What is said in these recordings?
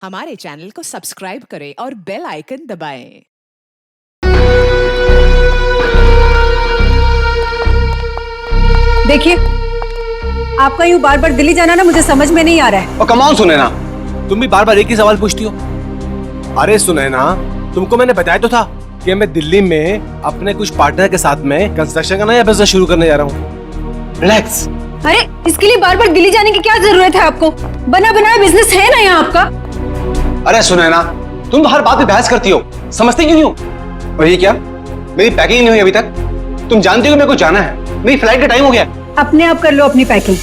हमारे चैनल को सब्सक्राइब करें और बेल आइकन दबाएं। देखिए, आपका यूं बार बार दिल्ली जाना ना मुझे समझ में नहीं आ रहा है। और कमाल सुनैना, तुम भी बार बार एक ही सवाल पूछती हो। अरे सुनैना, तुमको मैंने बताया तो था कि मैं दिल्ली में अपने कुछ पार्टनर के साथ में कंस्ट्रक्शन का नया बिजनेस शुरू करने जा रहा हूँ। रिलैक्स। अरे इसके लिए बार बार दिल्ली जाने की क्या जरूरत है आपको? बना बनाया बिजनेस है ना यहाँ आपका। अरे सुनैना, तुम तो हर बात पे बहस करती हो, समझती क्यों नहीं हो? और ये क्या, मेरी पैकिंग नहीं हुई अभी तक? तुम जानती हो मेरे को जाना है, मेरी फ्लाइट का टाइम हो गया। अपने आप कर लो अपनी पैकिंग।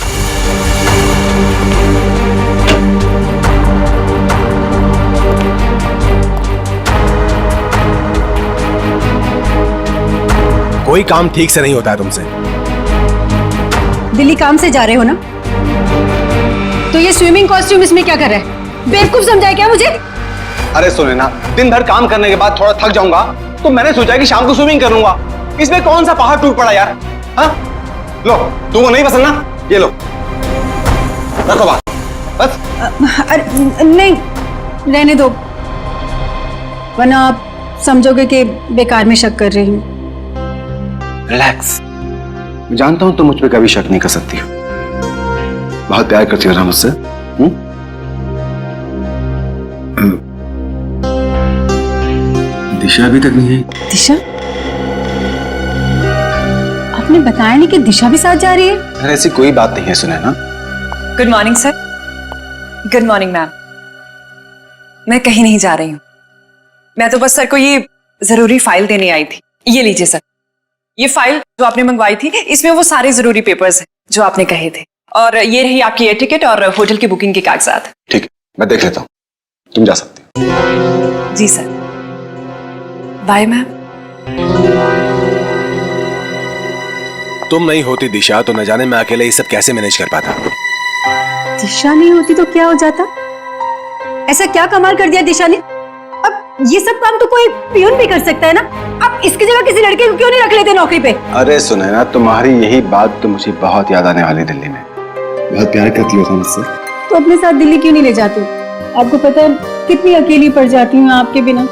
कोई काम ठीक से नहीं होता है तुमसे। दिल्ली काम से जा रहे हो ना, तो ये स्विमिंग कॉस्ट्यूम इसमें क्या कर रहा है? बेवकूफ समझाए क्या मुझे? अरे सुनैना, दिन भर काम करने के बाद थोड़ा थक जाऊंगा तो मैंने सोचा कि शाम को स्विमिंग कर लूंगा। इसमें कौन सा पहाड़ टूट पड़ा यार? हाँ? लो, तुमको नहीं पसंद ना, ये लो, रखो बात बस। अरे नहीं, रहने दो, वरना आप समझोगे कि बेकार में शक कर रही हूँ। रिलैक्स। मैं जानता हूं तुम मुझ पे कभी शक नहीं कर सकती हो। बहुत प्यार करती हो ना मुझसे। दिशा अभी तक नहीं है। दिशा? आपने बताया नहीं कि दिशा भी साथ जा रही है? अरे ऐसी कोई बात नहीं है Sunaina. Good morning sir. Good morning ma'am. मैं कहीं नहीं जा रही हूँ, मैं तो बस सर को ये जरूरी फाइल देने आई थी। ये लीजिए सर, ये फाइल जो आपने मंगवाई थी, इसमें वो सारे जरूरी पेपर्स हैं जो आपने कहे थे, और ये रही आपकी एयर टिकट और होटल की बुकिंग के कागजात। ठीक है, मैं देख लेता हूँ, तुम जा सकती हो। जी सर, बाय मैम। तुम नहीं होती दिशा तो न जाने मैं अकेले ये सब कैसे मैनेज कर पाता। दिशा नहीं होती तो क्या हो जाता? ऐसा क्या कमाल कर दिया दिशा ने? अब ये सब काम तो कोई पियून भी कर सकता है ना। अब इसकी जगह किसी लड़के को क्यों नहीं रख लेते नौकरी पे? अरे सुनैना, तुम्हारी यही बात तो मुझे बहुत याद आने वाली। दिल्ली में बहुत प्यार करती हो मुझसे, तो अपने साथ दिल्ली क्यों नहीं ले जाते? आपको पता है कितनी अकेली पड़ जाती हूँ आपके बिना।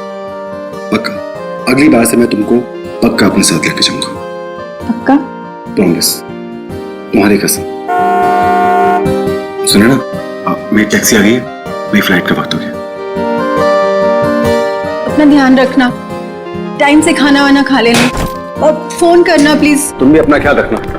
पक्का, अगली बार से मैं तुमको पक्का अपने साथ लेके जाऊंगा। पक्का? प्रॉमिस, तुम्हारी कसम। सुनैना, मेरी टैक्सी आ गई है, मेरी फ्लाइट का वक्त हो गया। अपना ध्यान रखना, टाइम से खाना वाना खा लेना और फोन करना प्लीज। तुम भी अपना ख्याल रखना।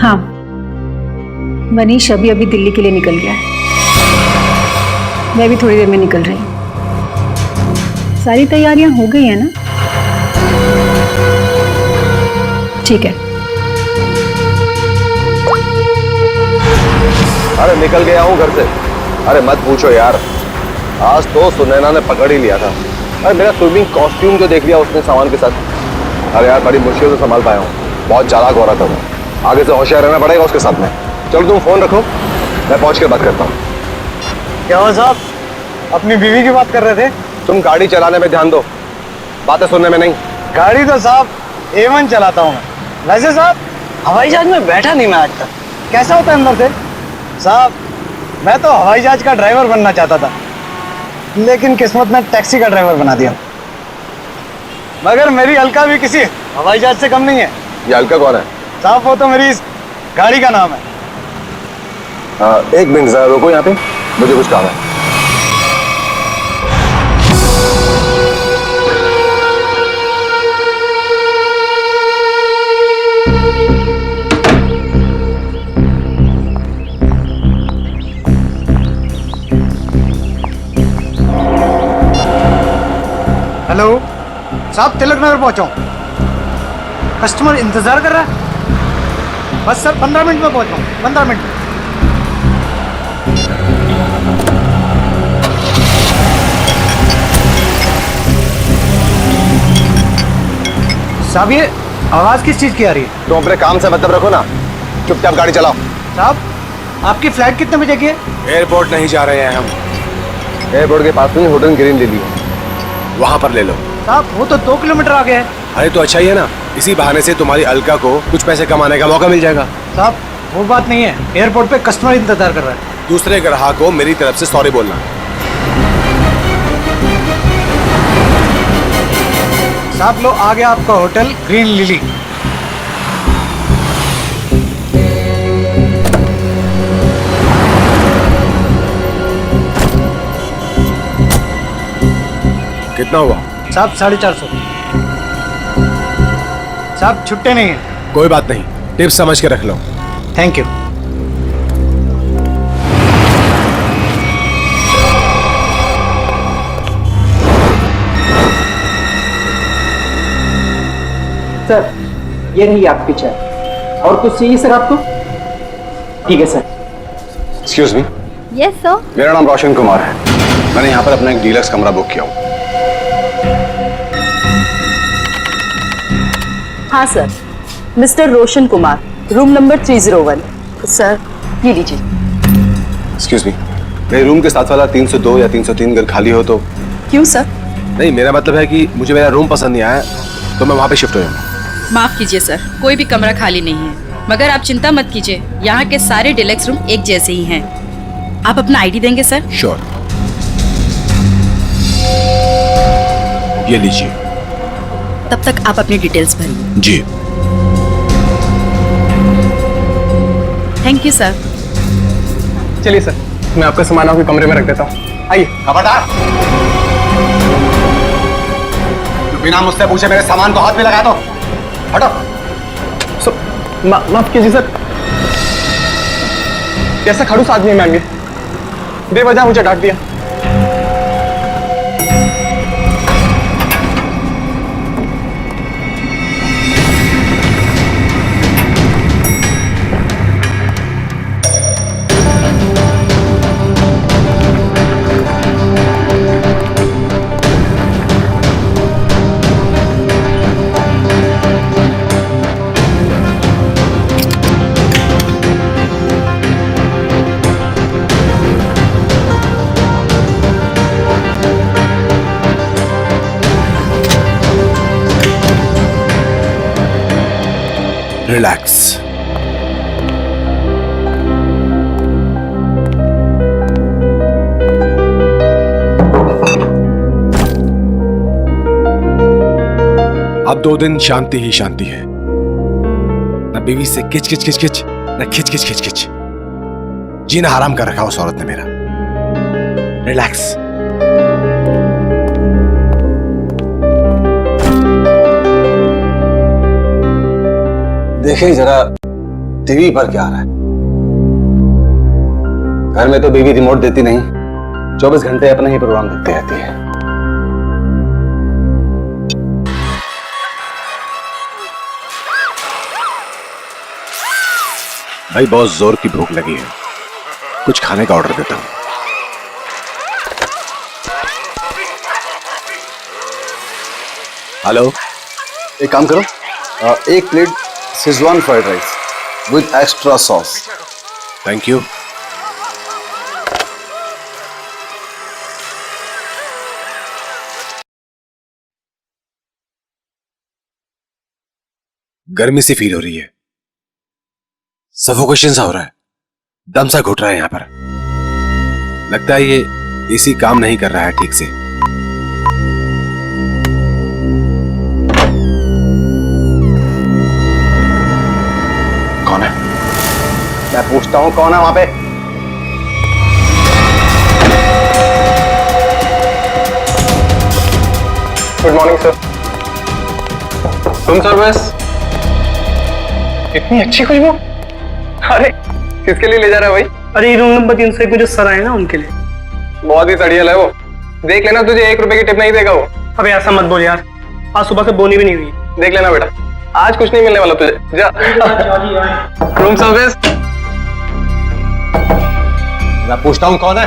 हाँ, मनीष अभी दिल्ली के लिए निकल गया है। मैं भी थोड़ी देर में निकल रही हूँ। सारी तैयारियां हो गई है ना? ठीक है। अरे निकल गया हूँ घर से। अरे मत पूछो यार, आज तो सुनैना ने पकड़ ही लिया था। अरे मेरा स्विमिंग कॉस्ट्यूम जो देख लिया उसने सामान के साथ। अरे यार बड़ी मुश्किल से संभाल पाया हूँ, बहुत चालाक हो रहा था वो। आगे से होशियार रहना पड़ेगा उसके साथ में। चलो तुम फोन रखो, मैं पहुंच के बात करता हूँ। क्या हुआ साहब, अपनी बीवी की बात कर रहे थे? तुम गाड़ी चलाने में ध्यान दो, बातें सुनने में नहीं। गाड़ी तो साहब A1 चलाता हूँ मैं। वैसे साहब हवाई जहाज में बैठा नहीं मैं आज तक। कैसा होता है अंदर से? साहब मैं तो हवाई जहाज का ड्राइवर बनना चाहता था, लेकिन किस्मत ने टैक्सी का ड्राइवर बना दिया। मगर मेरी अलका भी किसी हवाई जहाज से कम नहीं है। ये अलका कौन है? साहब वो तो मेरी इस गाड़ी का नाम है। एक मिनट जरा रुको यहाँ पे, मुझे कुछ काम है। हेलो साहब, तिलक नगर पहुंचा हूं। कस्टमर इंतजार कर रहा है। बस सर 15 मिनट में पहुंच रहा हूं। 15 मिनट। साहब ये आवाज किस चीज की आ रही है? तुम अपने काम से मतलब रखो ना, चुपचाप गाड़ी चलाओ। साहब आपकी फ्लाइट कितने बजे की है? एयरपोर्ट नहीं जा रहे हैं हम, एयरपोर्ट के पास में होटल ग्रीन ले लियो, वहां पर ले लो। साहब वो तो 2 किलोमीटर आगे है। अरे तो अच्छा ही है ना, इसी बहाने से तुम्हारी अलका को कुछ पैसे कमाने का मौका मिल जाएगा। साहब वो बात नहीं है, एयरपोर्ट पे कस्टमर इंतजार कर रहा है। दूसरे ग्राहक को मेरी तरफ से सॉरी बोलना। साहब लो आ गया आपका होटल ग्रीन लिली। कितना हुआ? साहब 450। साहब छुट्टे नहीं है। कोई बात नहीं, टिप्स समझ के रख लो। Thank you. सर ये रही आपकी चाय। और कुछ चाहिए सर आपको? ठीक है sir. Excuse me, yes sir. मेरा नाम रोशन कुमार है। मैंने यहाँ पर अपना एक डीलक्स कमरा बुक किया हूँ। हाँ sir, mister Roshan Kumar, room number 301। Sir ये लीजिए। एक्सक्यूज मी, मेरे रूम के साथ वाला 302 या 303 घर खाली हो तो? क्यों सर? नहीं, मेरा मतलब है कि मुझे मेरा रूम पसंद नहीं आया तो मैं वहाँ पे शिफ्ट हो जाऊँगा। माफ कीजिए सर, कोई भी कमरा खाली नहीं है, मगर आप चिंता मत कीजिए, यहाँ के सारे डिलक्स रूम एक जैसे ही हैं। आप अपना आईडी देंगे सर? श्योर, ये लीजिए। तब तक आप अपनी डिटेल्स भरिए। जी। Thank you sir. चलिए सर, मैं आपका सामान आपके कमरे में रख देता हूँ। आइए। खबरदार, बिना मुझसे पूछे मेरे सामान को हाथ में लगा दो। हटो। माफ कीजिए सर, कैसा खड़ूस आदमी है मैम, ये बेवजह मुझे डांट दिया। रिलैक्स। अब 2 दिन शांति ही शांति है, न बीवी से किच किच किच किच, न खिच खिच खिच खिच। जीना हराम कर रखा उस औरत ने मेरा। रिलैक्स। देखिए जरा टीवी पर क्या आ रहा है। घर में तो बीवी रिमोट देती नहीं, 24 घंटे अपना ही प्रोग्राम देखती रहती है। भाई बहुत जोर की भूख लगी है, कुछ खाने का ऑर्डर देता हूं। हेलो, एक काम करो, 1 plate Schezwan fried rice with extra sauce. Thank you. गर्मी सी फील हो रही है, सफोकेशन सा हो रहा है, दम सा घुट रहा है यहां पर। लगता है ये एसी काम नहीं कर रहा है ठीक से। कौन है? मैं पूछता हूं कौन है वहां पे? Good morning sir. Room service. इतनी अच्छी खुशबू? अरे किसके लिए ले जा रहा है भाई? अरे रूम नंबर 301 में जो सर आए ना उनके लिए। बहुत ही सड़ियल है वो, देख लेना, तुझे 1 रुपए की टिप नहीं देगा वो। अबे ऐसा मत बोल यार, आज सुबह से बोनी भी नहीं हुई। देख लेना बेटा, आज कुछ नहीं मिलने वाला तुझे, जा। Room service. मैं पूछता हूं कौन है?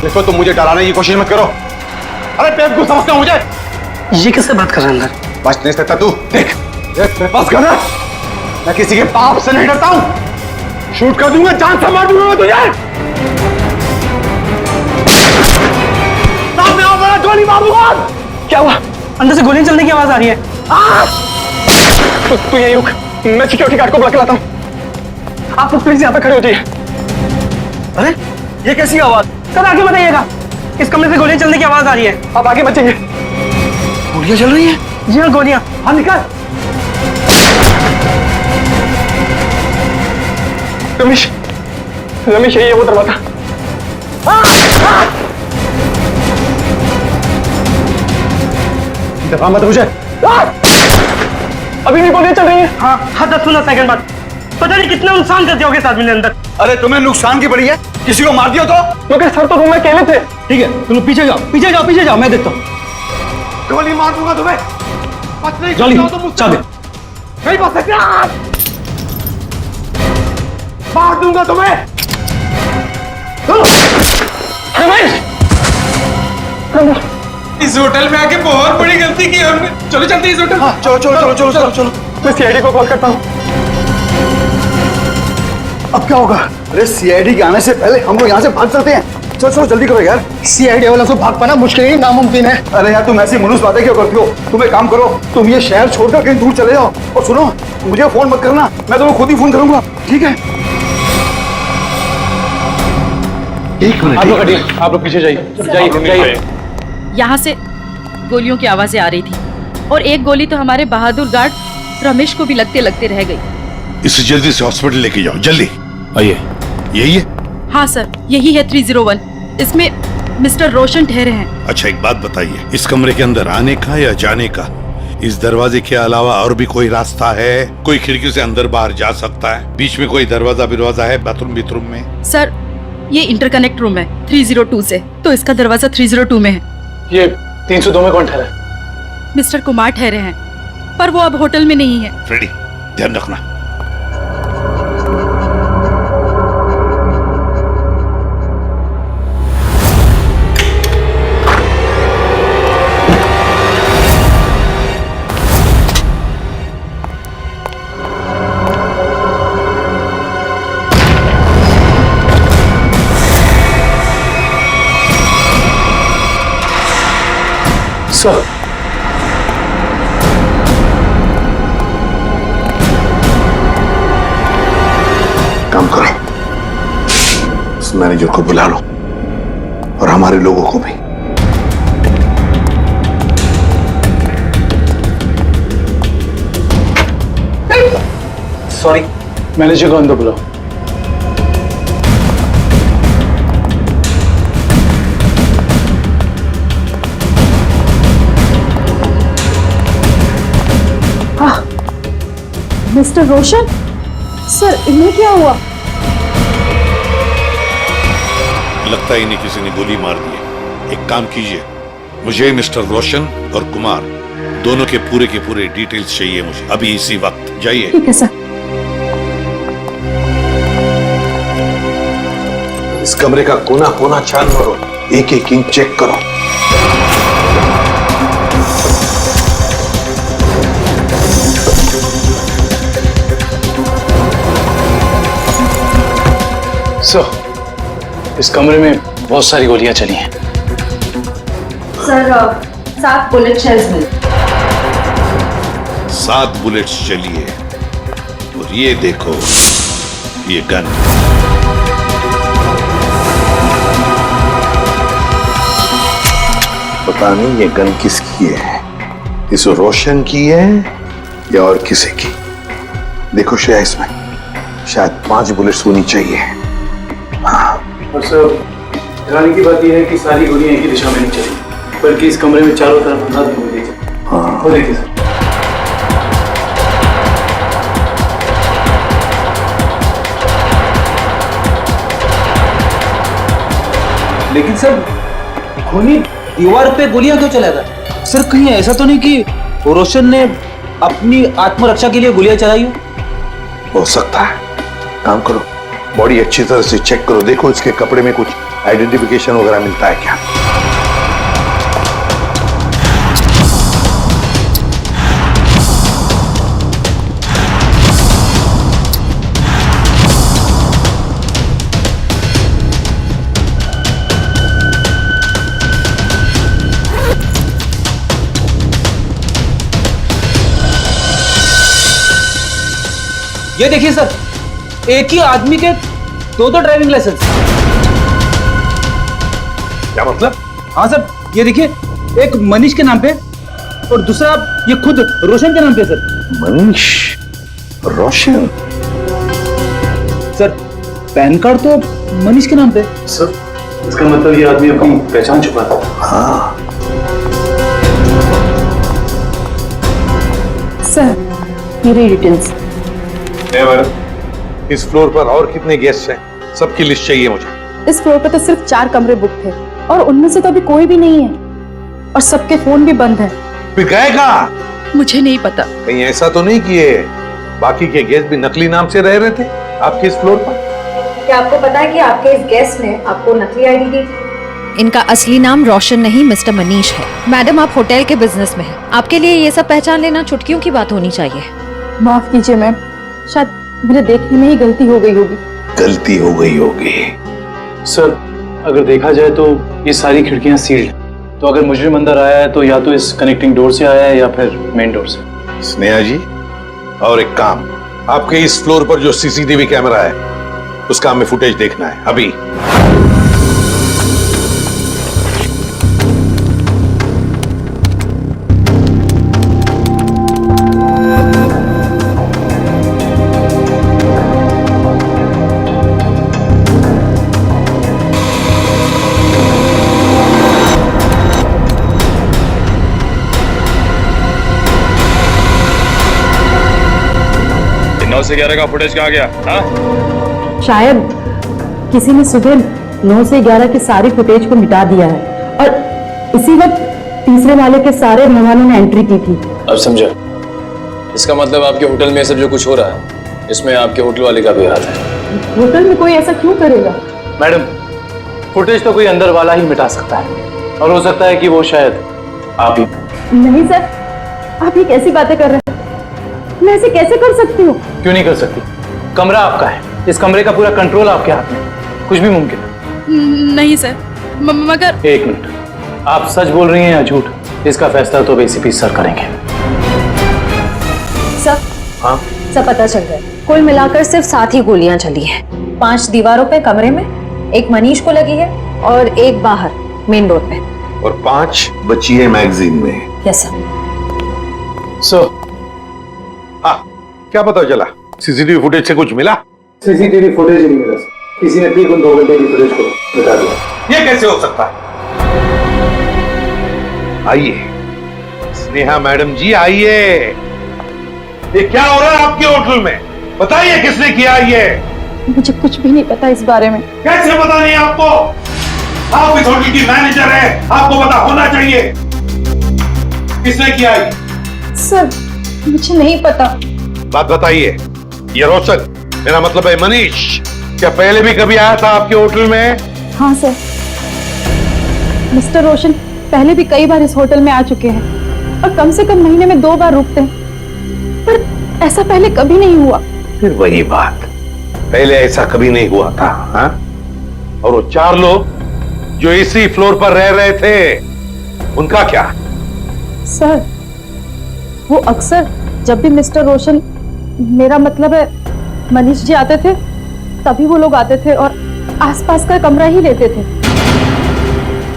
देखो तुम मुझे डराने की कोशिश मत करो। अरे बेवकूफ समझते हो मुझे? ये किससे बात कर रहे हैं अंदर? बच नहीं सकता तू। देख मेरे पास गन है, मैं किसी के बाप से नहीं डरता हूं। शूट कर दूंगा, जान से मार दूंगा मैं तुझे। सामने आओ, बड़ा गोली मारूंगा। क्या हुआ? अंदर से गोलियां चलने की आवाज आ रही है। तू यहीं रुक, मैं सिक्योरिटी गार्ड को बुला के लाता हूं। आप लोग प्लीज यहाँ पे खड़े हो जाइए। अरे ये कैसी आवाज? सर आगे बताइएगा, इस कमरे से गोलियां चलने की आवाज आ रही है। आप आगे बचेंगे। गोलियां चल रही हैं? जी हाँ गोलियां। हाँ निकाल। रमेश, रमेश यही है वो दरवाजा। दबा मत मुझे। अभी भी गोलियां चल रही है। हाँ हाँ 10-15 सेकंड बाद। पता नहीं कितना नुकसान कर दिया होगा इस आदमी ने अंदर। अरे तुम्हें नुकसान की पड़ी है, किसी को मार दिया तो? मगर सर तो रूम में अकेले थे। ठीक है तुम पीछे जाओ, पीछे जाओ, पीछे जाओ, मैं देखता हूँ। गोली मार दूंगा तुम्हें। बच नहीं जल्दी सकते हो तुम चल। नहीं बच सकते। मार दूंगा तुम्हें। रमेश, इस होटल में आके बहुत बड़ी गलती की हमने। चलो चलते इस होटल। चलो चलो चलो चलो चलो चलो। मैं सीआईडी को कॉल करता हूँ। अब क्या होगा? अरे सीआईडी के आने से पहले हम लोग यहाँ से भाग सकते हैं। चलो चलो जल्दी करो यार। सीआईडी वालों से भाग पाना मुश्किल ही नामुमकिन है। अरे यार तुम ऐसी मनुष्य बातें क्यों करती हो? तुम एक काम करो, तुम ये शहर छोड़कर कहीं दूर चले जाओ। और सुनो, मुझे फोन मत करना, मैं तुम्हें खुद ही फोन करूंगा, ठीक है? एक मिनट। आप लोग पीछे जाइए। यहाँ से गोलियों की आवाजें आ रही थी और एक गोली तो हमारे बहादुर गार्ड रमेश को भी लगते लगते रह गई। इसे जल्दी से हॉस्पिटल लेके जाओ, जल्दी। आइए। यही है? हाँ सर, यही है 301। इसमें मिस्टर रोशन ठहरे हैं। अच्छा एक बात बताइए, इस कमरे के अंदर आने का या जाने का इस दरवाजे के अलावा और भी कोई रास्ता है? कोई खिड़की से अंदर बाहर जा सकता है? बीच में कोई दरवाजा है बाथरूम में? सर ये इंटरकनेक्ट रूम है 302 से, तो इसका दरवाजा 302 में है। ये 302 में कौन ठहरा है? मिस्टर कुमार ठहरे हैं, पर वो अब होटल में नहीं है। फ्रेडी ध्यान रखना। सर काम करो, उस मैनेजर को बुला लो और हमारे लोगों को भी। सॉरी, मैनेजर को अंदर बुलाओ। मिस्टर रोशन सर, इन्हें क्या हुआ? लगता है इन्हें किसी ने गोली मार दी है। एक काम कीजिए, मुझे मिस्टर रोशन और कुमार दोनों के पूरे डिटेल्स चाहिए मुझे अभी इसी वक्त। जाइए। ठीक है सर। इस कमरे का कोना कोना छान मारो, एक एक इंच चेक करो। सर इस कमरे में बहुत सारी गोलियां चली हैं। सर 7 बुलेट शेल्स मिले। 7 बुलेट्स चली है। और ये देखो, ये गन। पता नहीं ये गन किसकी है, इस रोशन की है या और किसी की। देखो श्रेया, इसमें शायद 5 बुलेट्स होनी चाहिए। और सर हैरानी की बात यह है कि सारी गोलियां एक ही दिशा में नहीं चली, बल्कि इस कमरे में चारों तरफ अंदाज हो गई थी। हाँ। वो देखिए सर। लेकिन सर खूनी दीवार पे गोलियां क्यों चलाएगा? सर कहीं ऐसा तो नहीं कि रोशन ने अपनी आत्मरक्षा के लिए गोलियां चलाई हो सकता है। काम करो, बॉडी अच्छी तरह से चेक करो, देखो इसके कपड़े में कुछ आइडेंटिफिकेशन वगैरह मिलता है क्या। ये देखिए सर, एक ही आदमी के दो ड्राइविंग लाइसेंस। क्या मतलब? हाँ सर, ये देखिए, एक मनीष के नाम पे और दूसरा ये खुद रोशन के नाम पे सर। मनीष, रोशन। सर पैन कार्ड तो मनीष के नाम पे। सर इसका मतलब ये आदमी अपनी पहचान छुपाता है। हाँ, सर मेरी डिटेल्स। इस फ्लोर पर और कितने गेस्ट हैं? सबकी लिस्ट चाहिए मुझे। इस फ्लोर पर तो सिर्फ 4 कमरे बुक थे और उनमें से तो अभी कोई भी नहीं है और सबके फोन भी बंद है। फिर गए कहाँ? मुझे नहीं पता। कहीं ऐसा तो नहीं किए बाकी के गेस्ट भी नकली नाम से रह रहे थे आपके इस फ्लोर पर? क्या आपको पता है कि आपके इस गेस्ट ने आपको नकली आईडी दी थी? इनका असली नाम रोशन नहीं मिस्टर मनीष है। मैडम आप होटल के बिजनेस में हैं। आपके लिए ये सब पहचान लेना चुटकियों की बात होनी चाहिए। माफ कीजिए मैम, शायद मेरे देखने में ही गलती हो गई होगी। गलती हो गई होगी। सर अगर देखा जाए तो ये सारी खिड़कियां सील्ड हैं, तो अगर मुजरिम अंदर आया है तो या तो इस कनेक्टिंग डोर से आया है या फिर मेन डोर से। स्नेहा जी, और एक काम, आपके इस फ्लोर पर जो सीसीटीवी कैमरा है उसका हमें फुटेज देखना है अभी। से 11 का फुटेज कहाँ गया? हाँ? शायद किसी ने सुबह 9 से 11 के सारे फुटेज को मिटा दिया है और इसी वक्त तीसरे वाले के सारे मेहमानों ने एंट्री की थी। अब समझा। इसका मतलब आपके होटल में सब जो कुछ हो रहा है इसमें आपके होटल वाले का भी हाथ है। होटल में कोई ऐसा क्यों करेगा? मैडम फुटेज तो कोई अंदर वाला ही मिटा सकता है और हो सकता है कि वो शायद आप ही। नहीं सर, आप ये कैसी बातें कर रहे हैं? मैं ऐसे कैसे कर सकती हूँ? क्यों नहीं कर सकती? कमरा आपका है, इस कमरे का पूरा कंट्रोल आपके हाथ में, कुछ भी मुमकिन है। नहीं सर, मगर। एक मिनट, आप सच बोल रही हैं या झूठ? इसका फैसला तो एसीपी सर करेंगे। सर, हाँ सब पता चल गया। कुल मिलाकर सिर्फ 7 ही गोलियां चली हैं। 5 दीवारों पे कमरे में, एक मनीष को लगी है और एक बाहर मेन डोर पे, और 5 बची है मैगजीन में। Yes sir. सर हाँ, क्या पता चला? सीसीटीवी फुटेज से कुछ मिला? सीसीटीवी फुटेज नहीं मिला सर, किसी ने ठीक उन 2 घंटे की फुटेज को मिटा दिया। ये कैसे हो सकता है? आइए स्नेहा मैडम जी, आइए। ये क्या हो रहा है आपके होटल में? बताइए किसने किया ये? मुझे कुछ भी नहीं पता इस बारे में। कैसे पता नहीं आपको? आप इस होटल की मैनेजर है, आपको पता होना चाहिए। किसने किया ये? सर मुझे नहीं पता। बात बताइए। ये रोशन, मेरा मतलब है मनीष, क्या पहले भी कभी आया था आपके होटल में? हाँ सर, मिस्टर रोशन पहले भी कई बार इस होटल में आ चुके हैं और कम से कम महीने में 2 बार रुकते हैं, पर ऐसा पहले कभी नहीं हुआ। फिर वही बात, पहले ऐसा कभी नहीं हुआ था। हाँ? और वो 4 लोग जो इसी फ्लोर पर रह रहे थे, उनका क्या? सर वो अक्सर जब भी मिस्टर रोशन, मेरा मतलब है मनीष जी आते थे, तभी वो लोग आते थे और आसपास का कमरा ही लेते थे।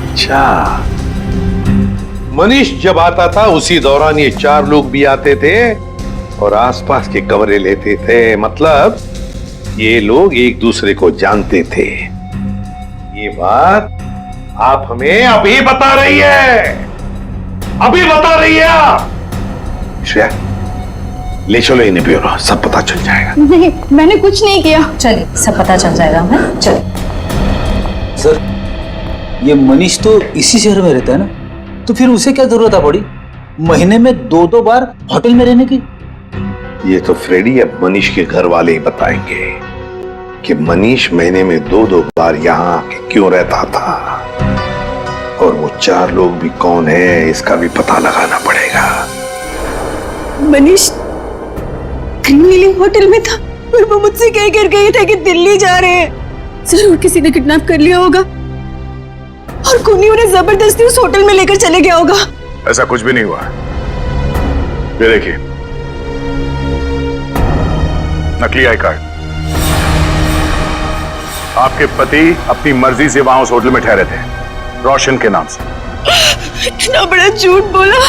अच्छा, मनीष जब आता था उसी दौरान ये 4 लोग भी आते थे और आसपास के कमरे लेते थे। मतलब ये लोग एक दूसरे को जानते थे। ये बात आप हमें अभी बता रही है, अभी बता रही है आप। श्रेया, ले चलो इन्हें ब्यूरो, सब पता चल जाएगा। नहीं, मैंने कुछ नहीं किया। चलिए सब पता चल जाएगा हमें। चलिए सर, ये मनीष तो इसी शहर में रहता है ना, तो फिर उसे क्या जरूरत है पड़ी महीने में 2-2 बार होटल में रहने की? ये तो फ्रेडी अब मनीष के घर वाले ही बताएंगे कि मनीष महीने में 2-2 बार यहाँ आके क्यों रहता था, और वो 4 लोग भी कौन है इसका भी पता लगाना पड़ेगा। मनीष ग्रीन लिली होटल में था और वो मुझसे कह कर गए थे कि दिल्ली जा रहे हैं। जरूर किसी ने किडनैप कर लिया होगा और कोनी उन्हें जबरदस्ती उस होटल में लेकर चले गया होगा। ऐसा कुछ भी नहीं हुआ। ये देखिए, नकली आई कार्ड। आपके पति अपनी मर्जी से वहां उस होटल में ठहरे थे, रोशन के नाम से। इतना बड़ा झूठ बोला।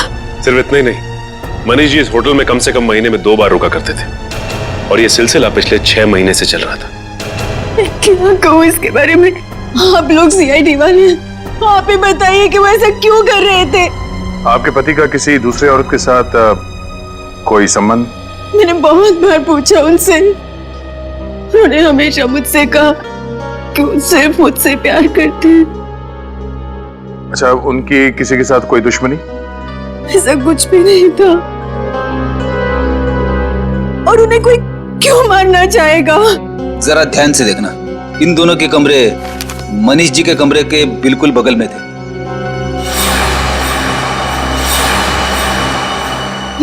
सिर्फ इतना ही नहीं, मनीष जी इस होटल में कम से कम महीने में 2 बार रुका करते थे और ये सिलसिला पिछले 6 महीने से चल रहा था। क्या कहूँ इसके बारे में? आप लोग सीआईडी वाले हैं, आप ही बताइए कि वो ऐसा क्यों कर रहे थे। आपके पति का किसी दूसरे औरत के साथ कोई संबंध? मैंने बहुत बार पूछा उनसे, उन्होंने हमेशा मुझसे कहा कि वो सिर्फ मुझसे प्यार करते हैं। अच्छा, उनकी किसी के साथ कोई दुश्मनी? ऐसा कुछ भी नहीं था। और उन्हें कोई क्यों मारना चाहेगा? जरा ध्यान से देखना, इन दोनों के कमरे मनीष जी के कमरे के बिल्कुल बगल में थे।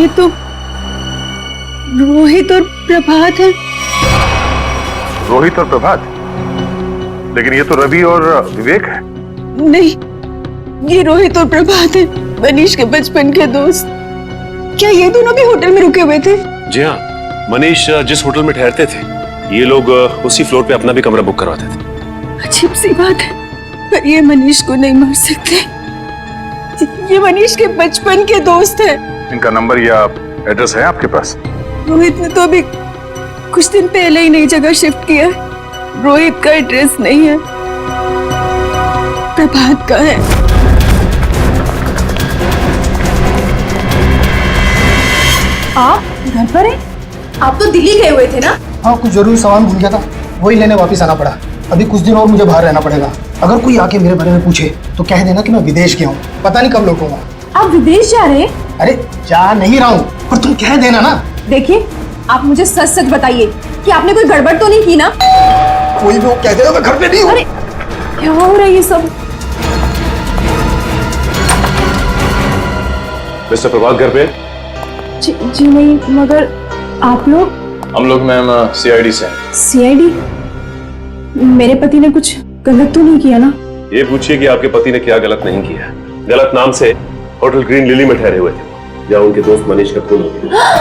ये तो रोहित और प्रभात है। रोहित और प्रभात? लेकिन ये तो रवि और विवेक है। नहीं, ये रोहित और प्रभात है, मनीष के बचपन के दोस्त। क्या ये दोनों भी होटल में रुके हुए थे? जी हाँ, मनीष जिस होटल में ठहरते थे ये लोग उसी फ्लोर पे अपना भी कमरा बुक करवाते थे। अजीब सी बात है, पर ये मनीष को नहीं मार सकते। ये मनीष के बचपन के दोस्त हैं। इनका नंबर या एड्रेस है आपके पास? रोहित ने तो अभी कुछ दिन पहले ही नई जगह शिफ्ट किया है। रोहित का एड्रेस नहीं है, प्रभात का है। आप घर पर हैं? आप तो दिल्ली गए हुए थे ना? हाँ, कुछ जरूरी सामान भूल गया था, वही लेने वापस आना पड़ा। अभी कुछ दिन और मुझे बाहर रहना पड़ेगा। अगर कोई आके मेरे बारे में पूछे तो कह देना कि मैं विदेश गया हूँ, पता नहीं कब लौटूंगा। आप विदेश जा रहे हैं? अरे जा नहीं रहा हूँ, पर तुम कह देना ना। देखिए, आप मुझे सच सच बताइए कि आपने कोई गड़बड़ तो नहीं की ना? कोई भी वो कह देगा मैं घर पे नहीं हूँ। अरे क्या हो रहा है ये सब? मिस्टर प्रभात घर पे? जी नहीं, मगर आप लोग? हम लोग मैम सीआईडी से हैं। सीआईडी? मेरे पति ने कुछ गलत तो नहीं किया ना? ये पूछिए कि आपके पति ने क्या गलत नहीं किया। गलत नाम से होटल ग्रीन लिली में ठहरे हुए थे, जहां उनके दोस्त मनीष का खून हो गया।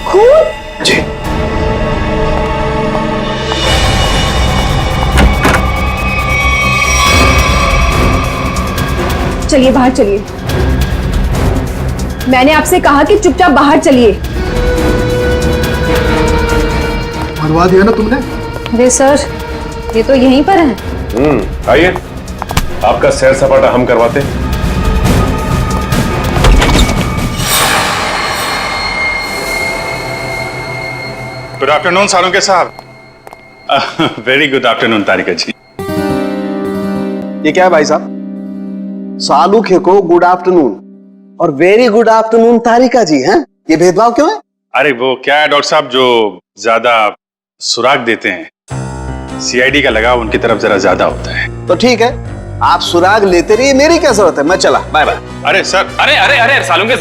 खून? जी। चलिए बाहर चलिए। मैंने आपसे कहा कि चुपचाप बाहर चलिए। मरवा दिया ना तुमने? अरे सर, ये तो यहीं पर है। आइए, आपका सैर सपाटा हम करवाते हैं। गुड आफ्टरनून सालुंके साहब। वेरी गुड आफ्टरनून तारिका जी। ये क्या है भाई साहब? सालुखे को गुड आफ्टरनून और वेरी गुड आफ्टरनून तारिका जी हैं? ये भेदभाव क्यों है? अरे वो क्या है डॉक्टर साहब, जो ज्यादा सुराग देते हैं, सीआईडी का लगाव उनकी तरफ जरा ज्यादा होता है। तो ठीक है, आप सुराग लेते रहिए, मेरी क्या जरूरत है, मैं चला, बाय बाय। अरे सर, अरे अरे अरे सालुंके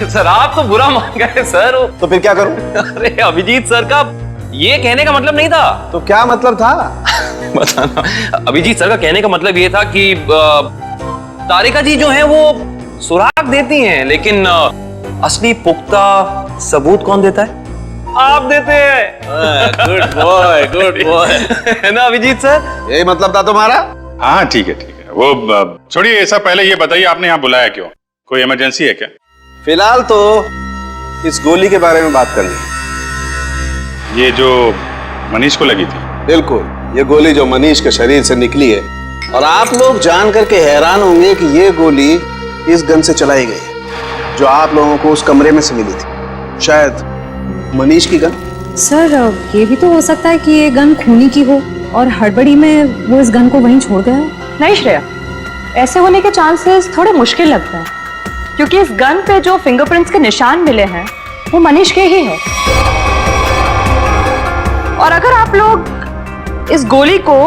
सर आप तो बुरा मान गए सर। तो फिर क्या करूं? अरे अभिजीत सर का ये कहने का मतलब नहीं था। तो क्या मतलब था? बताना। अभिजीत सर का कहने का मतलब ये था कि तारिका जी जो है वो सुराग देती हैं, लेकिन असली पुख्ता सबूत कौन देता है? आप देते हैं। गुड बॉय है ना अभिजीत सर? यही मतलब था तुम्हारा? हाँ ठीक है। वो छोड़िए ये सब, पहले ये बताइए आपने यहाँ बुलाया क्यों? कोई इमरजेंसी है क्या? फिलहाल तो इस गोली के बारे में बात करनी है। ये जो मनीष को लगी थी? बिल्कुल, ये गोली जो मनीष के शरीर से निकली है, और आप लोग जान करके हैरान होंगे कि ये गोली इस गन से चलाई गई है जो आप लोगों को उस कमरे में से मिली थी। शायद मनीष की गन। सर, ये भी तो हो सकता है कि ये गन खूनी की हो और हड़बड़ी में वो इस गन को वहीं छोड़ गया। नहीं श्रेया, ऐसे होने के चांसेस थोड़े मुश्किल लगते हैं, क्योंकि इस गन पे जो फिंगरप्रिंट्स के निशान मिले हैं वो मनीष के ही हैं। और अगर आप लोग इस गोली को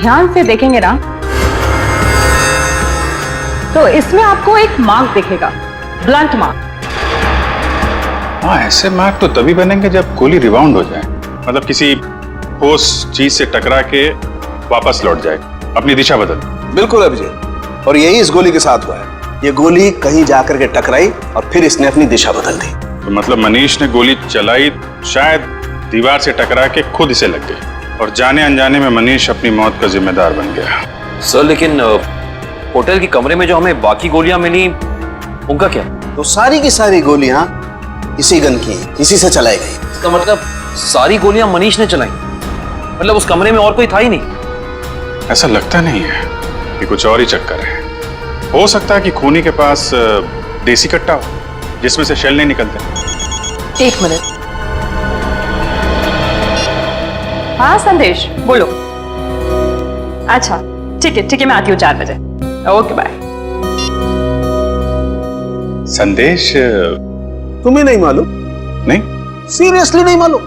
ध्यान से देखेंगे ना, तो इसमें आपको एक मार्क दिखेगा, ब्लंट मार्क। हाँ, ऐसे मार्क तो तभी बनेंगे जब गोली रिबाउंड हो जाए, मतलब किसी ठोस चीज से टकरा के वापस लौट जाए, अपनी दिशा बदल। बिल्कुल अभिजीत, और यही इस गोली के साथ हुआ है। ये गोली कहीं जाकर के टकराई और फिर इसने अपनी दिशा बदल दी। तो मतलब मनीष ने गोली चलाई शायद दीवार से टकरा के खुद इसे लग गई और जाने अनजाने में मनीष अपनी मौत का जिम्मेदार बन गया। सर लेकिन होटल के कमरे में जो हमें बाकी गोलियां मिली उनका क्या? तो सारी की सारी गोलियां इसी गन की हैं, इसी से चलाई गई। इसका मतलब सारी गोलियां मनीष ने चलाई? मतलब उस कमरे में और कोई था ही नहीं? ऐसा लगता नहीं है कि कुछ और ही चक्कर है। हो सकता है कि खूनी के पास देसी कट्टा हो जिसमें से शेल नहीं निकलते। एक मिनट। हाँ संदेश बोलो। अच्छा ठीक है मैं आती हूँ 4 बजे। Okay bye. संदेश तुम्हें नहीं मालूम? नहीं, सीरियसली नहीं मालूम?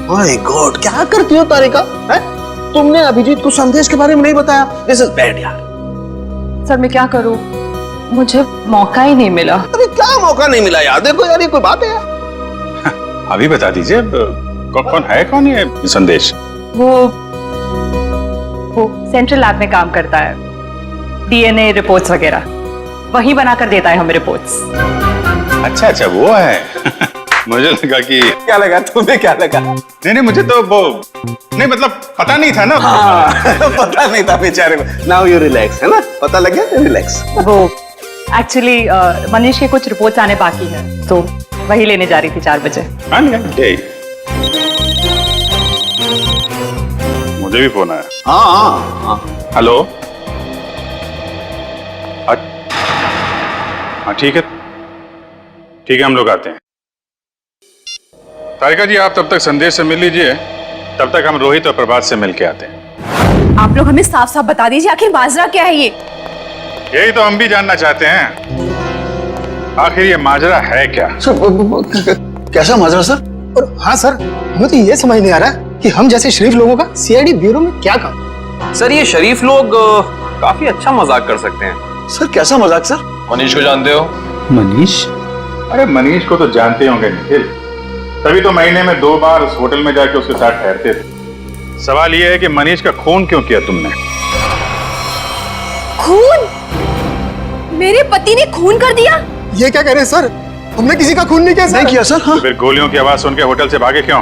माय गॉड, क्या करती हो तारिका? है? तुमने अभिजीत को संदेश के बारे में नहीं बताया। दिस इज बैड यार। सर मैं क्या करूं, मुझे मौका ही नहीं मिला। अरे क्या मौका नहीं मिला यार? देखो यार, ये कोई बात है यार? अभी बता दीजिए कौन ये संदेश? वो सेंट्रल लैब में काम करता है, डीएनए रिपोर्ट्स वगैरह वही बनाकर देता है हमें रिपोर्ट्स। अच्छा वो है। मुझे लगा कि क्या लगा तुम्हें? क्या लगा? नहीं मुझे तो वो नहीं, मतलब पता नहीं था ना। हाँ, पता नहीं था बेचारे को। नाउ यू रिलैक्स, है ना? पता लग गया? रिलैक्स। वो एक्चुअली मनीष के कुछ रिपोर्ट्स आने बाकी हैं, तो वही लेने जा रही थी 4 बजे। मुझे भी फोन आया। हाँ। हेलो। हाँ ठीक है हम लोग आते हैं। तारिका जी आप तब तक संदेश से मिल लीजिए, तब तक हम रोहित और प्रभात से मिल के आते हैं। आप लोग हमें साफ साफ बता दीजिए आखिर माजरा क्या है ये? यही तो हम भी जानना चाहते हैं, आखिर ये माजरा है क्या? सर कैसा माजरा सर? और हाँ सर, हमें तो ये समझ नहीं आ रहा कि हम जैसे शरीफ लोगों का सीआईडी ब्यूरो में क्या काम? सर ये शरीफ लोग काफी अच्छा मजाक कर सकते हैं। सर कैसा मजाक सर? मनीष को जानते हो? मनीष? अरे मनीष को तो जानते होंगे निखिल, तभी तो महीने में 2 बार उस होटल में जाके उसके साथ ठहरते थे। सवाल यह है कि मनीष का खून क्यों किया तुमने? खून? मेरे पति ने खून कर दिया? ये क्या कह रहे हैं सर? हमने किसी का खून नहीं किया सर। नहीं किया सर। हाँ? तो फिर गोलियों की आवाज सुन के होटल से भागे क्यों?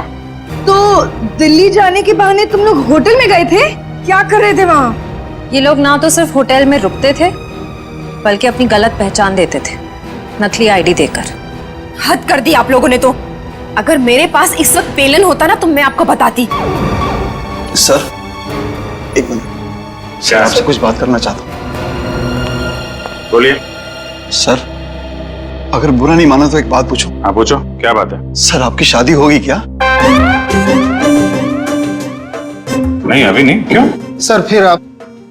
तो दिल्ली जाने के बहाने तुम लोग होटल में गए थे? क्या कर रहे थे वहाँ? ये लोग ना तो सिर्फ होटल में रुकते थे बल्कि अपनी गलत पहचान देते थे, नकली आईडी देकर। हद कर दी आप लोगों ने तो। अगर मेरे पास इस वक्त पेलन होता ना तो मैं आपको बताती। सर एक मिनट, सर आपसे कुछ बात करना चाहता हूँ। बोलिए। सर अगर बुरा नहीं माना तो एक बात पूछूं? हाँ पूछो, क्या बात है? सर आपकी शादी होगी क्या? नहीं अभी नहीं। क्यों? सर फिर आप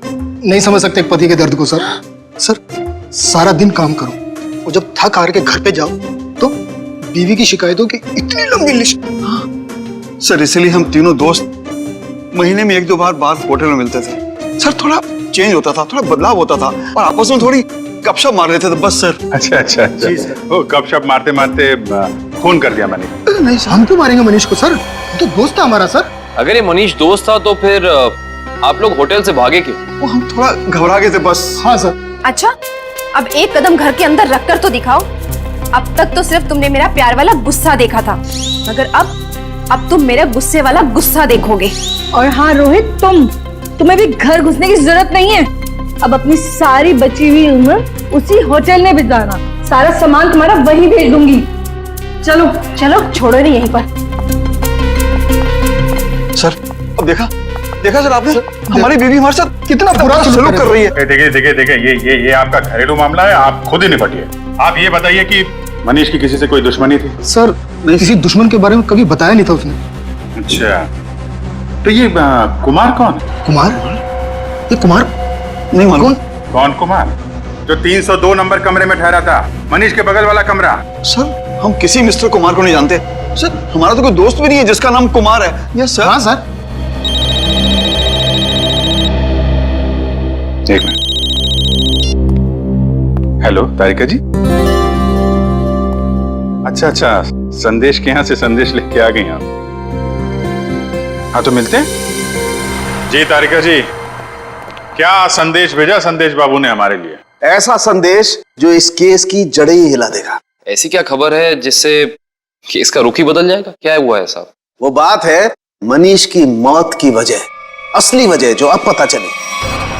नहीं समझ सकते एक पति के दर्द को। सर सारा दिन काम करो और जब थक हार के घर पे जाओ तो बीवी की शिकायतों की इतनी लंबी लिस्ट। सर इसलिए हम तीनों दोस्त महीने में 1-2 बार बाहर होटल में मिलते थे। सर थोड़ा चेंज होता था, थोड़ा बदलाव होता था और आपस में थोड़ी गपशप मार लेते थे बस सर। अच्छा। जी सर। वो गपशप मारते मारते खून कर दिया मैंने। नहीं सर, हम क्यों मारेंगे मनीष को सर? तो दोस्त था हमारा सर। अगर ये मनीष दोस्त था तो फिर आप लोग होटल से भागे क्यों? वो हम थोड़ा घबरा गए थे बस। हाँ सर। अच्छा अब एक कदम घर के अंदर रखकर तो दिखाओ। अब तक तो सिर्फ तुमने मेरा प्यार वाला गुस्सा देखा था, मगर अब तुम मेरा गुस्से वाला गुस्सा देखोगे। और हाँ रोहित, तुम्हें भी घर घुसने की जरूरत नहीं है। अब अपनी सारी बची हुई उम्र उसी होटल में बिताना। सारा सामान तुम्हारा वहीं भेज दूंगी। चलो छोड़ो नहीं यहीं पर। सर अब देखा सर आपने? हमारी बीवी हमारे साथ कितना बुरा सलूक कर रही है। देखिए ये आपका घरेलू मामला है, आप खुद ही निपटिए। आप ये बताइए कि मनीष की किसी से कोई दुश्मनी थी? सर किसी दुश्मन के बारे में कभी बताया नहीं था उसने। अच्छा तो ये कुमार कौन है? कुमार? ये कुमार नहीं मालूम। कौन कुमार? जो 302 नंबर कमरे में ठहरा था, मनीष के बगल वाला कमरा। सर हम किसी मिस्टर कुमार को नहीं जानते। सर हमारा तो कोई दोस्त भी नहीं है जिसका नाम कुमार है। Yes sir. हाँ सर। एक मिनट। हेलो तारिका जी। अच्छा संदेश के यहाँ से संदेश लिख के आ गई आप। हाँ तो मिलते हैं। जी तारिका जी, क्या संदेश भेजा संदेश बाबू ने हमारे लिए? ऐसा संदेश जो इस केस की जड़ें ही हिला देगा। ऐसी क्या खबर है जिससे केस का रुख ही बदल जाएगा? क्या है हुआ है साहब? वो बात है मनीष की मौत की वजह, असली वजह जो अब पता चली।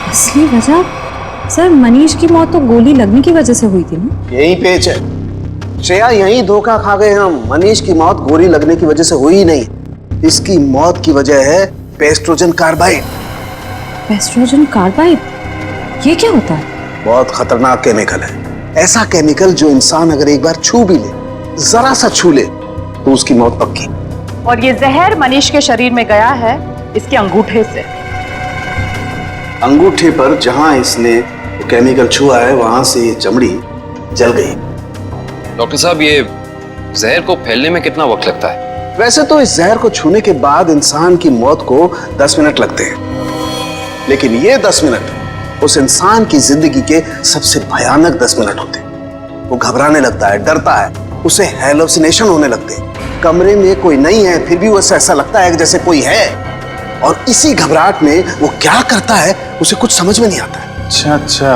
असली वजह? सर मनीष की मौत तो गोली लगने की वजह से हुई थी ना? यही पेच है श्रेया, यही धोखा खा गए हम। मनीष की मौत गोली लगने की वजह से हुई ही नहीं, इसकी मौत की वजह है पेस्ट्रोजन कार्बाइड। पेस्ट्रोजन कार्बाइड? ये क्या होता है? बहुत खतरनाक केमिकल है, ऐसा केमिकल जो इंसान अगर एक बार छू भी ले, जरा सा छू ले, तो उसकी मौत पक्की। और ये जहर मनीष के शरीर में गया है इसके अंगूठे से। अंगूठे पर जहां इसने केमिकल छुआ है वहां से ये चमड़ी जल गई। डॉक्टर साहब, ये जहर को फैलने में कितना वक्त लगता है? वैसे तो इस जहर को छूने के बाद इंसान की मौत को 10 मिनट लगते हैं, लेकिन ये 10 मिनट उस इंसान की जिंदगी के सबसे भयानक 10 मिनट होते हैं। वो घबराने लगता है, डरता है, उसे हैलुसिनेशन होने लगते हैं। कमरे में कोई नहीं है फिर भी उसे ऐसा लगता है जैसे कोई है, और इसी घबराहट में वो क्या करता है उसे कुछ समझ में नहीं आता है। अच्छा,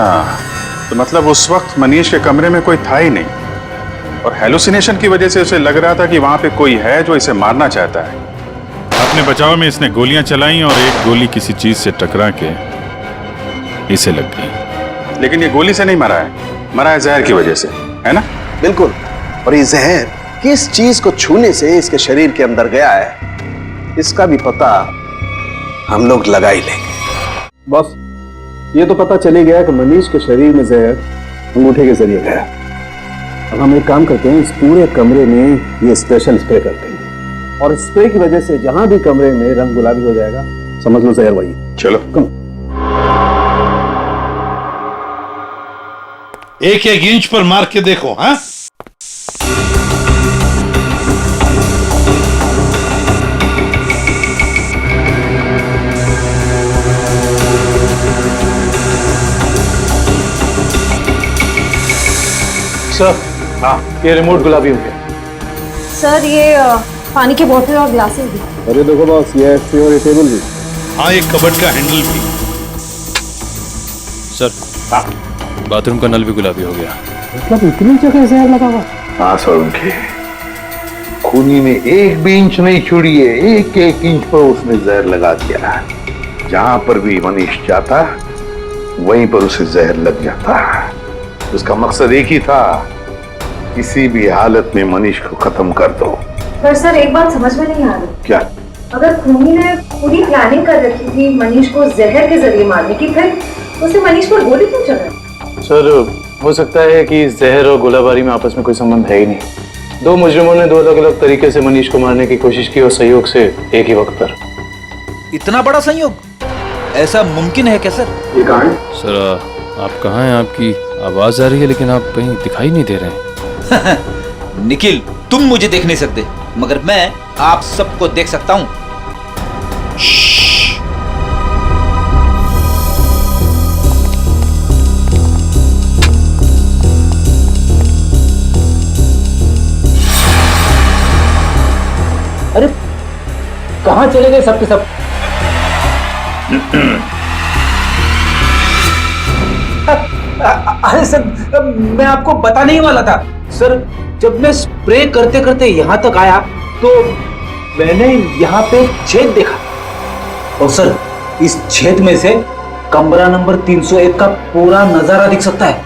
तो मतलब उस वक्त मनीष के कमरे में कोई था ही नहीं, और हेलुसिनेशन की वजह से उसे लग रहा था कि वहां पे कोई है जो इसे मारना चाहता है। अपने बचाव में इसने गोलियां चलाई और एक गोली किसी चीज से टकरा के इसे लग गई। लेकिन ये गोली से नहीं मरा है, मरा है जहर की वजह से, है ना? बिल्कुल। और ये जहर किस चीज को छूने से इसके शरीर के अंदर गया है, इसका भी पता हम लोग लगा ही लेंगे। बॉस, ये तो पता चली गया कि मनीष के शरीर में जहर अंगूठे के जरिए गया। अब हम एक काम करते हैं, इस पूरे कमरे में ये स्पेशल स्प्रे करते हैं, और स्प्रे की वजह से जहां भी कमरे में रंग गुलाबी हो जाएगा, समझ लो जहर वही। चलो कम। एक एक इंच पर मार के देखो। हाँ, सर, हाँ, ये रिमोट गुलाबी हो गया। सर ये पानी की बोतल और ग्लासेस भी। अरे देखो बॉस, ये एक्सट्री और ये टेबल भी। हाँ, एक कबर्ड का हैंडल भी। सर, बाथरूम का नल भी गुलाबी हो गया। मतलब इतनी जगह जहर लगा हुआ? हाँ सर, उनके खूनी ने एक भी इंच नहीं छोड़ी है, एक एक इंच पर उसने जहर लगा दिया। जहां पर भी मनीष जाता वहीं पर उसे जहर लग जाता। उसका मकसद एक ही था, किसी भी हालत में मनीष को खत्म कर दो। पर सर एक बात समझ में नहीं आ रही। क्या? अगर खूनी ने पूरी प्लानिंग कर रखी थी मनीष को जहर के जरिए मारने की, फिर उसे मनीष पर गोली क्यों चलाई? सर, हो सकता है कि जहर और गोलाबारी में आपस में कोई संबंध है ही नहीं। दो मुजरिमों ने दो अलग अलग तरीके से मनीष को मारने की कोशिश की, और संयोग से एक ही वक्त पर। इतना बड़ा संयोग ऐसा मुमकिन है क्या सर? ये कहाँ है? सर आप कहाँ हैं? आपकी आवाज आ रही है लेकिन आप कहीं दिखाई नहीं दे रहे हैं। निखिल, तुम मुझे देख नहीं सकते, मगर मैं आप सबको देख सकता हूं। अरे कहाँ चले गए सबके सब? अरे सर, मैं आपको बताने ही वाला था। सर, जब मैं स्प्रे करते करते यहाँ तक आया तो मैंने यहाँ पे छेद देखा, और सर इस छेद में से कमरा नंबर 301 का पूरा नजारा दिख सकता है।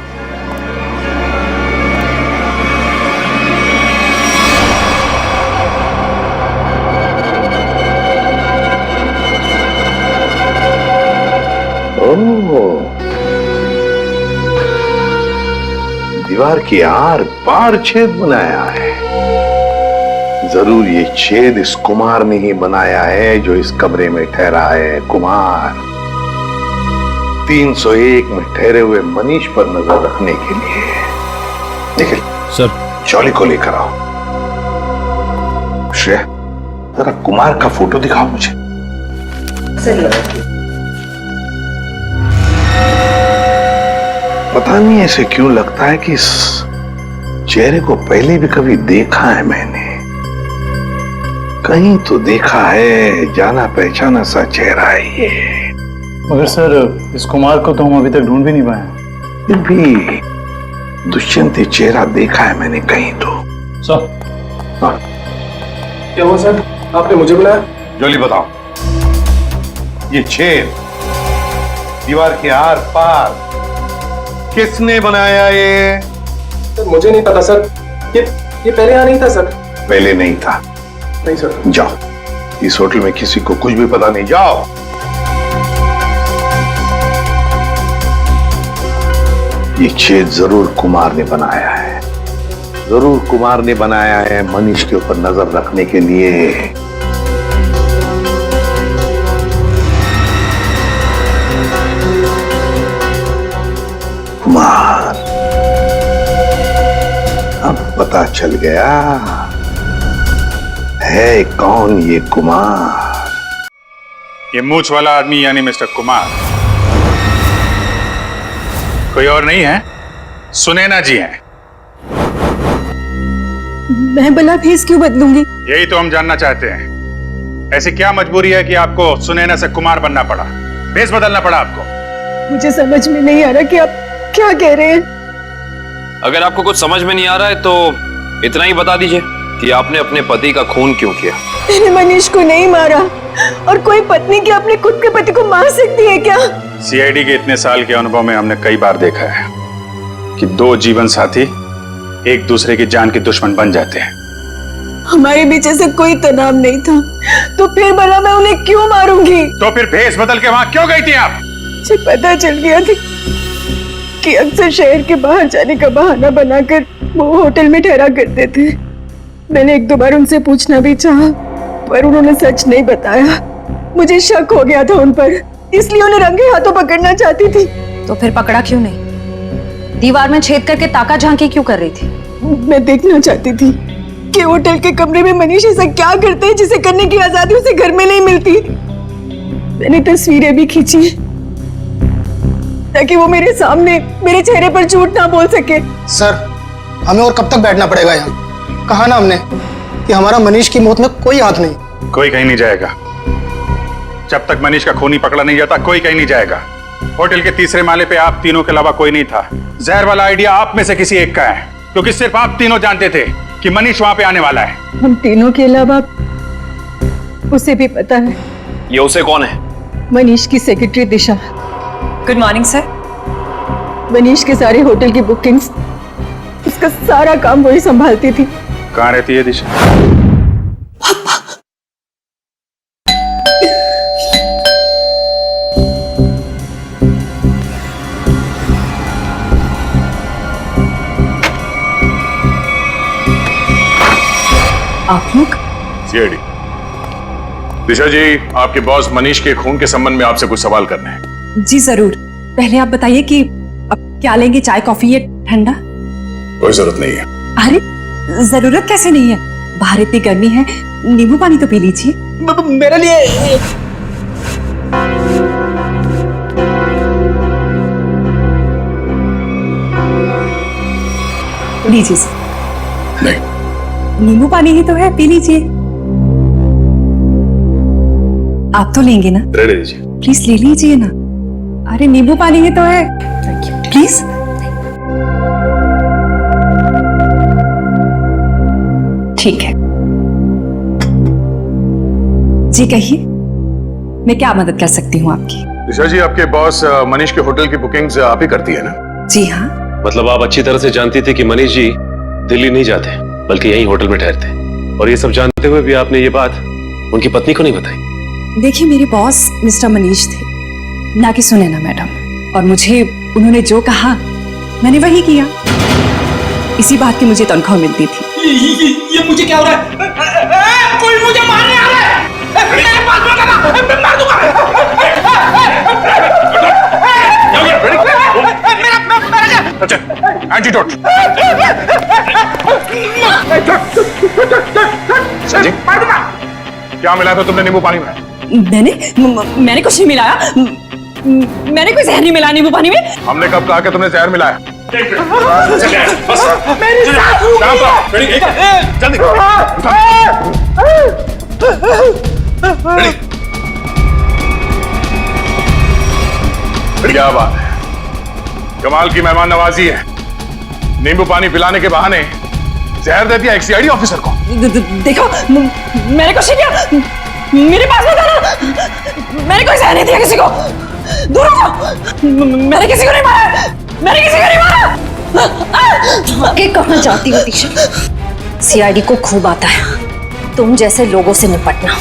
दीवार की आर पार छेद बनाया है। जरूर ये छेद इस कुमार ने ही बनाया है जो इस कमरे में ठहरा है। कुमार 301 में ठहरे हुए मनीष पर नजर रखने के लिए। निखिल सर, चौली को लेकर आओ। श्रेया, जरा कुमार का फोटो दिखाओ मुझे। पता नहीं ऐसे क्यों लगता है कि इस चेहरे को पहले भी कभी देखा है मैंने, कहीं तो देखा है, जाना पहचाना सा चेहरा है ये। मगर सर, इस कुमार को तो हम अभी तक ढूंढ भी नहीं पाए। फिर भी दुष्यंत चेहरा देखा है मैंने कहीं तो। सर, हाँ, क्या हुआ सर? आपने मुझे बुलाया? जल्दी बताओ, ये छेद दीवार के आर पार किसने बनाया ये? सर मुझे नहीं पता सर, ये पहले यहाँ नहीं था सर। पहले नहीं था? नहीं सर। जाओ, इस होटल में किसी को कुछ भी पता नहीं, जाओ। ये छेद जरूर कुमार ने बनाया है, जरूर कुमार ने बनाया है मनीष के ऊपर नजर रखने के लिए। कुमार, अब पता चल गया है कौन ये कुमार। ये मूंछ वाला आदमी यानी मिस्टर कुमार कोई और नहीं है, सुनैना जी हैं। मैं भला भेस क्यों बदलूंगी? यही तो हम जानना चाहते हैं, ऐसी क्या मजबूरी है कि आपको सुनैना से कुमार बनना पड़ा, भेस बदलना पड़ा आपको? मुझे समझ में नहीं आ रहा कि आप क्या कह रहे हैं। अगर आपको कुछ समझ में नहीं आ रहा है तो इतना ही बता दीजिए कि आपने अपने पति का खून क्यों किया। मैंने मनीष को नहीं मारा, और कोई पत्नी क्या अपने खुद के पति को मार सकती है क्या? सीआईडी के इतने साल के अनुभव में हमने कई बार देखा है कि दो जीवन साथी एक दूसरे की जान के दुश्मन बन जाते हैं। हमारे बीच ऐसा कोई तनाव नहीं था, तो फिर भला मैं उन्हें क्यों मारूंगी? तो फिर भेस बदल के वहां क्यों गई थी आप? मुझे पता चल गया था कि अक्सर शहर के बाहर जाने का बहाना बनाकर वो होटल में ठहरा करते थे। मैंने एक दो बार उनसे पूछना भी चाहा, पर उन्होंने सच नहीं बताया। मुझे शक हो गया था उन पर, इसलिए उन्हें रंगे हाथों पकड़ना चाहती थी। तो फिर पकड़ा क्यों नहीं? दीवार में छेद करके ताका झांकी क्यों कर रही थी? मैं देखना चाहती थी कि होटल के कमरे में मनीष ऐसा क्या करते हैं जिसे करने की आजादी उसे घर में नहीं मिलती। मैंने तस्वीरें भी खींची ताकि वो मेरे सामने मेरे चेहरे पर झूठ ना बोल सके। सर, हमें और कब तक बैठना पड़ेगा यहाँ? कहा ना हमने कि हमारा मनीष की मौत में कोई हाथ नहीं। कोई कहीं नहीं जाएगा जब तक मनीष का खूनी पकड़ा नहीं जाता, कोई कहीं नहीं जाएगा। होटल के तीसरे माले पे आप तीनों के अलावा कोई नहीं था। जहर वाला आइडिया आप में से किसी एक का है, क्योंकि सिर्फ आप तीनों जानते थे कि मनीष वहां पे आने वाला है। हम तीनों के अलावा उसे भी पता है। ये उसे कौन है? मनीष की secretary Disha. Good morning sir. Manish के सारे होटल की बुकिंग्स, उसका सारा काम वही संभालती थी। कहाँ रहती है दिशा? आप लोग? सीआईडी। दिशा जी, आपके बॉस मनीष के खून के संबंध में आपसे कुछ सवाल करने हैं। जी जरूर। पहले आप बताइए कि अब क्या लेंगे, चाय कॉफी या ठंडा? कोई जरूरत नहीं है। अरे जरूरत कैसे नहीं है, बाहर इतनी गर्मी है, नींबू पानी तो पी लीजिए। मेरे लिए लीजिए सर। नहीं, नींबू पानी ही तो है, पी लीजिए। आप तो लेंगे ना? रहने दीजिए। प्लीज ले लीजिए ना। अरे नींबू पानी ही तो है, प्लीज। ठीक है जी, कहिए मैं क्या मदद कर सकती हूँ आपकी? दिशा जी, आपके बॉस मनीष के होटल की बुकिंग्स आप ही करती है ना? जी हाँ। मतलब आप अच्छी तरह से जानती थी कि मनीष जी दिल्ली नहीं जाते बल्कि यहीं होटल में ठहरते, और ये सब जानते हुए भी आपने ये बात उनकी पत्नी को नहीं बताई? देखिए, मेरे बॉस मिस्टर मनीष थे, ना कि सुनैना मैडम, और मुझे उन्होंने जो कहा मैंने वही किया। इसी बात की मुझे तनख्वाह मिलती थी। ये मुझे क्या हो रहा है? कोई मुझे मारने आ रहा है। मेरे पास मत आना, मैं मार दूंगा। अच्छा, एंटीडोट। क्या मिला था तुमने नींबू पानी में? मैंने कुछ नहीं मिलाया। मैंने कोई जहर नहीं मिलाया नींबू पानी में। हमने कब कहा कि तुमने जहर मिलाया? मेरी साथ क्या बात है, कमाल की मेहमान नवाजी है। नींबू पानी पिलाने के बहाने जहर दे दिया एक सीआईडी ऑफिसर को। देखो मैंने कुछ नहीं किया, मेरे पास में था ना, मैंने कोई जहर नहीं दिया किसी को, दूर हो जाओ, मैंने किसी को नहीं मारा, मैंने किसी को नहीं मारा। आगे कहाँ जाती हो दिशा? सीआईडी को खूब आता है तुम जैसे लोगों से निपटना।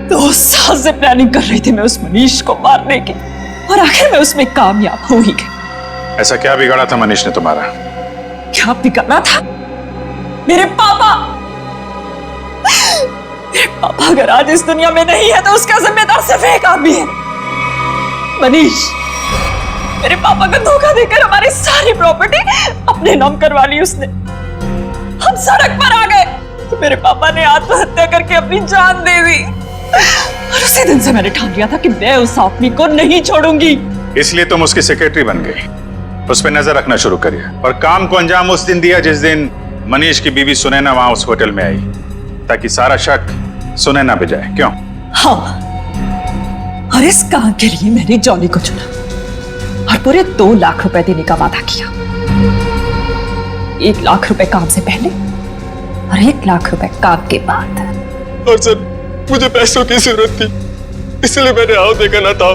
2 साल से प्लानिंग कर रही थी मैं उस मनीष को मारने की, और आखिर में उसमें कामयाब हो ही गई। ऐसा क्या बिगाड़ा था मनीष ने तुम्हारा? क्या बिगाड़ा था? मेरे पापा अगर आज इस दुनिया में नहीं है तो उसका जिम्मेदार सिर्फ एक आदमी है, मनीष। मेरे पापा को धोखा देकर हमारी सारी प्रॉपर्टी अपने नाम करवा ली उसने। हम सड़क पर आ गए तो मेरे पापा ने आत्महत्या करके अपनी जान दे दी, और उसी दिन से मैंने ठान लिया था कि मैं उस आदमी को नहीं छोड़ूंगी। इसलिए तुम उसकी सेक्रेटरी बन गई, उस पर नजर रखना शुरू करिए, और काम को अंजाम उस दिन दिया जिस दिन मनीष की बीवी सुनैना वहां उस होटल में आई, ताकि सारा शक सुनैना पे जाए। क्यों? हाँ, और इस काम के लिए मैंने जॉली को चुना और पूरे 2 लाख रुपए देने का वादा किया। 1 लाख रुपए काम से पहले और 1 लाख रुपए काम के बाद। और सर मुझे पैसों की जरूरत थी, इसलिए मैंने हाँ देखा ना था,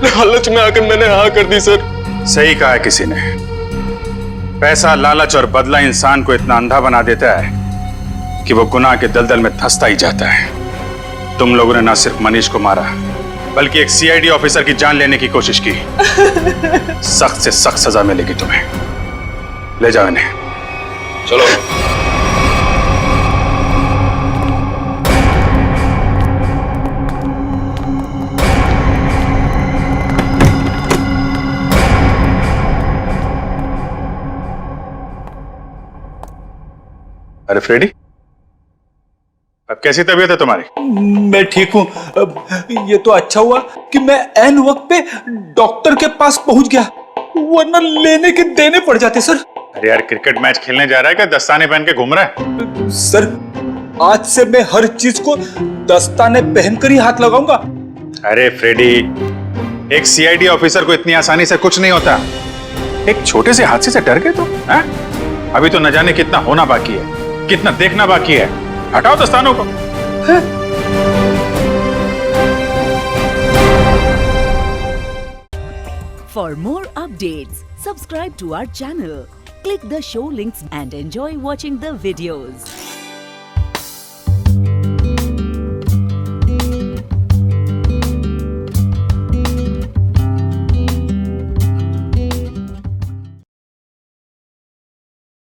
लालच में आकर मैंने हाँ कर दी सर। सही कहा है किसी ने, पैसा, लालच और बदला इंसान को इतना अंधा बना देता है कि वो गुनाह के दलदल में धंसता ही जाता है। तुम लोगों ने ना सिर्फ मनीष को मारा, बल्कि एक सीआईडी ऑफिसर की जान लेने की कोशिश की। सख्त से सख्त सजा मिलेगी तुम्हें। ले जाओ इन्हें। चलो। अरे फ्रेडी, अब कैसी तबीयत है तुम्हारी? मैं ठीक हूँ। ये तो अच्छा हुआ कि मैं ऐन वक्त पे डॉक्टर के पास पहुंच गया, वरना लेने के देने पड़ जाते सर। अरे यार, क्रिकेट मैच खेलने जा रहा है क्या दस्ताने पहन के घूम रहा है? सर आज से मैं हर चीज को दस्ताने पहनकर ही हाथ लगाऊंगा। अरे फ्रेडी, एक सीआईडी ऑफिसर को इतनी आसानी से कुछ नहीं होता। एक छोटे से हादसे से डर गए तो? अभी तो न जाने कितना होना बाकी है, कितना देखना बाकी है। हटाओ दस्तानों को। For more updates, subscribe to our channel, click the show links and enjoy watching the videos.